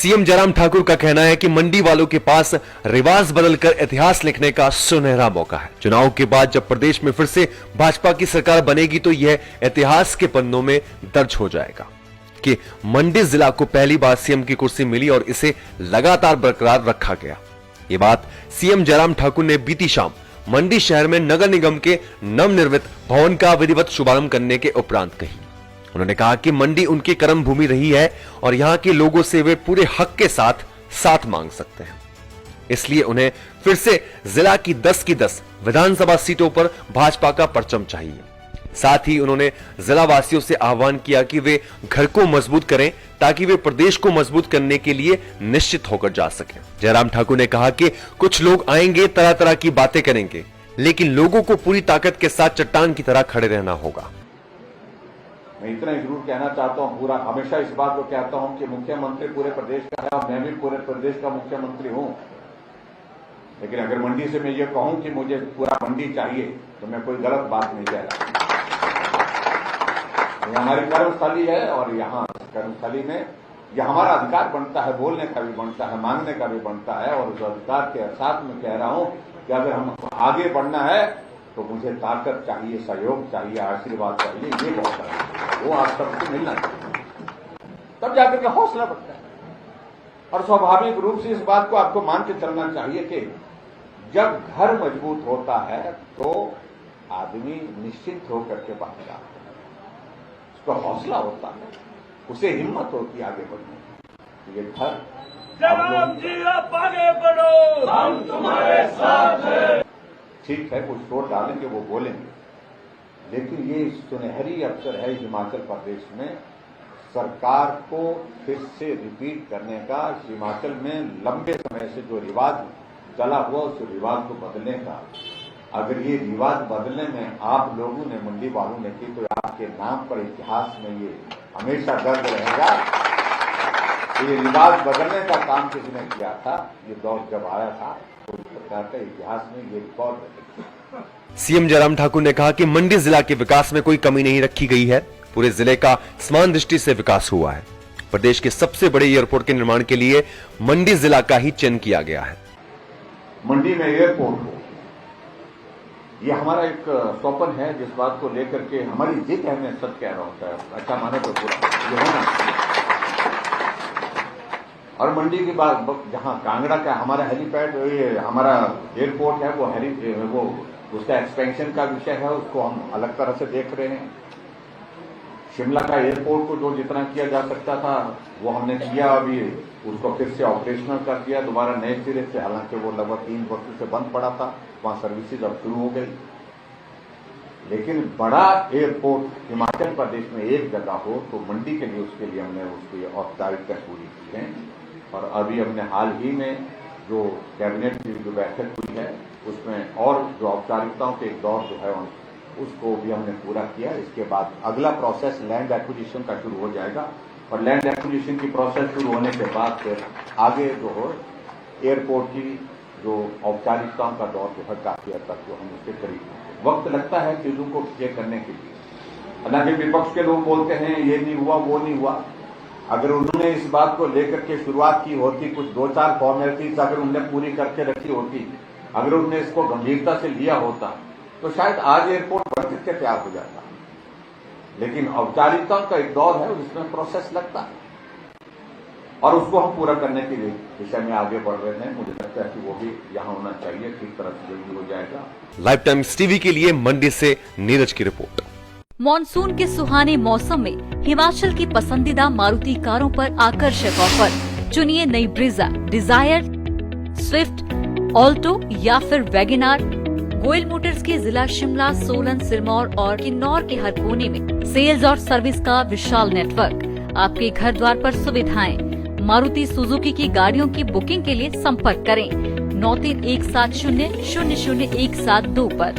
CM Jairam Thakur का कहना है कि मंडी वालों के पास रिवाज बदलकर इतिहास लिखने का सुनहरा मौका है। चुनाव के बाद जब प्रदेश में फिर से भाजपा की सरकार बनेगी तो यह इतिहास के पन्नों में दर्ज हो जाएगा कि मंडी जिला को पहली बार सीएम की कुर्सी मिली और इसे लगातार बरकरार रखा गया। ये बात सीएम जयराम ठाकुर ने बीती शाम मंडी शहर में नगर निगम के नवनिर्मित भवन का विधिवत शुभारंभ करने के उपरांत कही। उन्होंने कहा कि मंडी उनकी कर्म भूमि रही है और यहां के लोगों से वे पूरे हक के साथ मांग सकते हैं। इसलिए उन्हें फिर से जिला की 10 की 10 विधानसभा सीटों पर भाजपा का परचम चाहिए। साथ ही उन्होंने जिला वासियों से आह्वान किया कि वे घर को मजबूत करें ताकि वे प्रदेश को मजबूत करने के लिए निश्चित होकर जा सकें। जयराम ठाकुर ने कहा कि कुछ लोग आएंगे, तरह तरह की बातें करेंगे, लेकिन लोगों को पूरी ताकत के साथ चट्टान की तरह खड़े रहना होगा। मैं इतना ही जरूर कहना चाहता हूं, पूरा हमेशा इस बात को कहता हूं कि मुख्यमंत्री पूरे प्रदेश का है और मैं भी पूरे प्रदेश का मुख्यमंत्री हूं। लेकिन अगर मंडी से मैं ये कहूं कि मुझे पूरा मंडी चाहिए तो मैं कोई गलत बात नहीं कह रहा। ये हमारी कर्मस्थली है और यहाँ कर्मस्थली में यह हमारा अधिकार बनता है, बोलने का भी बनता है, मांगने का भी बनता है। और उस अधिकार के साथ में कह रहा हूं कि अगर हम आगे बढ़ना है तो मुझे ताकत चाहिए, सहयोग चाहिए, आशीर्वाद चाहिए। ये बहुत है, वो आप सबको मिलना चाहिए, तब जाकर के हौसला बढ़ता है। और स्वाभाविक रूप से इस बात को आपको मान के चलना चाहिए कि जब घर मजबूत होता है तो आदमी निश्चिंत होकर के बाहर आता है, उसको हौसला होता है, उसे हिम्मत होती है आगे बढ़ने की। ये घर जयराम जी आप आगे बढ़ो, हम तुम्हारे साथ हैं। ठीक है, कुछ शोर डालेंगे, वो बोलेंगे, लेकिन ये सुनहरी अवसर है हिमाचल प्रदेश में सरकार को फिर से रिपीट करने का। हिमाचल में लंबे समय से जो रिवाज चला हुआ उस रिवाज को बदलने का। अगर ये रिवाज बदलने में आप लोगों ने, मंडी वालों ने की, तो आपके नाम पर इतिहास में ये हमेशा दर्ज रहेगा। ये रिवाज बदलने का काम किसने किया था, ये दौर जब आया था तो इस प्रकार का इतिहास में ये रिकॉर्ड है। सीएम जयराम ठाकुर ने कहा कि मंडी जिला के विकास में कोई कमी नहीं रखी गई है। पूरे जिले का समान दृष्टि से विकास हुआ है। प्रदेश के सबसे बड़े एयरपोर्ट के निर्माण के लिए मंडी जिला का ही चयन किया गया है। मंडी में एयरपोर्ट हो, यह हमारा एक स्वप्न है जिस बात को लेकर के हमारी जिद है। मैं सच कह रहा हूं, अच्छा माने तो पूरा ये होना। और मंडी की बात, जहां कांगड़ा का हमारा हेलीपैड, ये हमारा एयरपोर्ट है, वो उसका एक्सपेंशन का विषय है, उसको हम अलग तरह से देख रहे हैं। शिमला का एयरपोर्ट को जो जितना किया जा सकता था वो हमने किया, अभी उसको फिर से ऑपरेशनल कर दिया दोबारा नए सिरे से। हालांकि वो लगभग 3 वर्षों से बंद पड़ा था, वहां सर्विसेज अब शुरू हो गई। लेकिन बड़ा एयरपोर्ट हिमाचल प्रदेश में एक जगह हो तो मंडी के लिए, उसके लिए हमने उसकी औपचारिकता पूरी की है। और अभी हमने हाल ही में जो कैबिनेट की जो बैठक हुई है उसमें और जो औपचारिकताओं के एक दौर जो है उसको भी हमने पूरा किया। इसके बाद अगला प्रोसेस लैंड एक्विजिशन का शुरू हो जाएगा और लैंड एक्विजिशन की प्रोसेस शुरू होने के बाद फिर आगे जो हो एयरपोर्ट की जो औपचारिकताओं का दौर जो है काफी हद तक जो हम उसके करीब। वक्त लगता है चीजों को ये करने के लिए। हालांकि विपक्ष के लोग बोलते हैं ये नहीं हुआ, वो नहीं हुआ। अगर उन्होंने इस बात को लेकर के शुरुआत की होती, कुछ 2-4 फॉर्मेलिटीज अगर उन्होंने पूरी करके रखी होती, अगर उन्होंने इसको गंभीरता से लिया होता तो शायद आज एयरपोर्ट बन के तैयार हो जाता। लेकिन औपचारिकताओं का एक दौर है जिसमें प्रोसेस लगता है और उसको हम पूरा करने के लिए दिशा में आगे बढ़ रहे हैं। मुझे लगता है कि वो भी यहाँ होना चाहिए, ठीक तरह से जल्दी हो जाएगा। लाइव टाइम्स टीवी के लिए मंडी से नीरज की रिपोर्ट। मॉनसून के सुहाने मौसम में हिमाचल की पसंदीदा मारुति कारों पर आकर्षक ऑफर। चुनिए नई ब्रीजा, डिजायर, स्विफ्ट, ऑल्टो या फिर वैगनार। गोयल मोटर्स के जिला शिमला, सोलन, सिरमौर और किन्नौर के हर कोने में सेल्स और सर्विस का विशाल नेटवर्क। आपके घर द्वार पर सुविधाएं। मारुति सुजुकी की गाड़ियों की बुकिंग के लिए संपर्क करें 9317000172 पर।